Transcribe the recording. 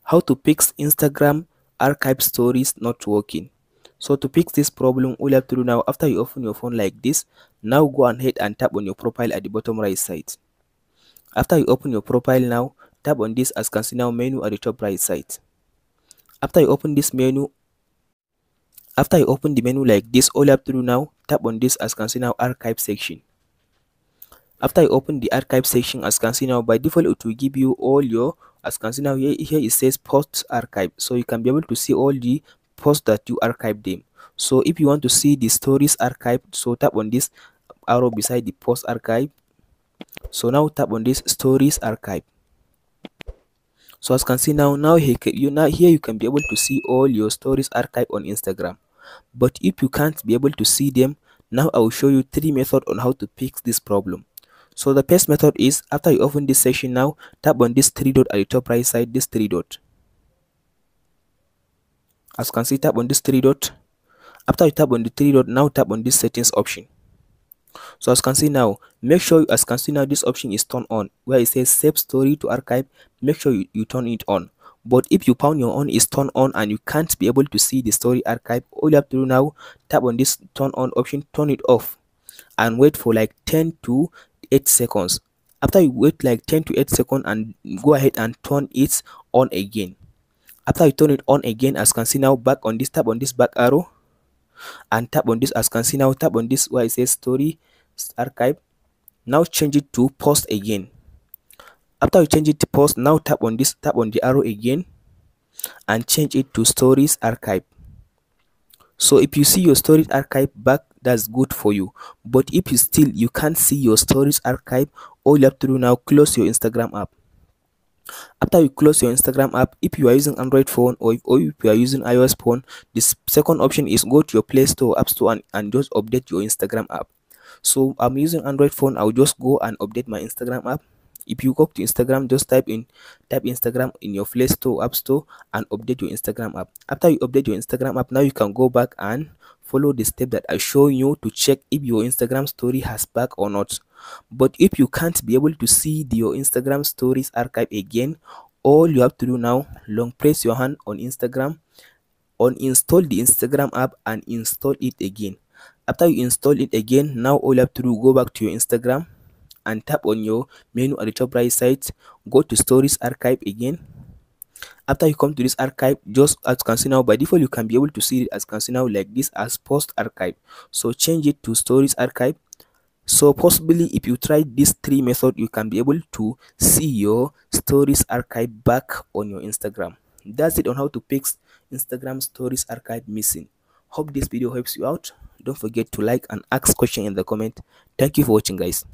How to fix Instagram archive stories not working. So to fix this problem, all you have to do now, after you open your phone like this, now go ahead and tap on your profile at the bottom right side. After you open your profile now, tap on this as can see now menu at the top right side. After you open this menu, after you open the menu like this, all you have to do now, tap on this as can see now archive section. After you open the archive section, as can see now, by default it will give you all your, as can see now here it says post archive, so you can be able to see all the posts that you archived them. So if you want to see the stories archive, so tap on this arrow beside the post archive. So now tap on this stories archive. So as can see now here you can be able to see all your stories archive on Instagram. But if you can't be able to see them, now I will show you 3 methods on how to fix this problem. So the first method is, after you open this section now, tap on this 3 dot at the top right side, this 3 dot. As you can see, tap on this 3 dot. After you tap on the 3 dot, now tap on this settings option. So as you can see now, make sure as you can see now this option is turned on, where it says save story to archive. Make sure you turn it on. But if you found your own is turned on and you can't be able to see the story archive, all you have to do now, tap on this turn on option, turn it off, and wait for like 10 to 8 seconds. After you wait like 10 to 8 seconds, and go ahead and turn it on again. After you turn it on again, as you can see now, back on this, tap on this back arrow and tap on this, as you can see now, tap on this where it says story archive. Now change it to post again. After you change it to post, now tap on this, tap on the arrow again and change it to stories archive. So if you see your stories archive back, that's good for you. But if you can't see your stories archive, all you have to do now, close your Instagram app. After you close your Instagram app, if you are using Android phone or if you are using iOS phone, this second option is go to your Play Store, App Store, and just update your Instagram app. So I'm using Android phone, I'll just go and update my Instagram app. If you go to Instagram, just type Instagram in your Play Store, App Store, and update your Instagram app. After you update your Instagram app, now you can go back and follow the step that I show you to check if your Instagram story has back or not. But if you can't be able to see your Instagram stories archive again, all you have to do now, long press your hand on Instagram, uninstall the Instagram app and install it again. After you install it again, now all you have to do, go back to your Instagram and tap on your menu at the top right side, go to stories archive again. After you come to this archive, just as you can see now, by default you can be able to see it as you can see now like this as post archive. So change it to stories archive. So possibly if you try these 3 methods, you can be able to see your stories archive back on your Instagram. That's it on how to fix Instagram stories archive missing. Hope this video helps you out. Don't forget to like and ask question in the comment. Thank you for watching, guys.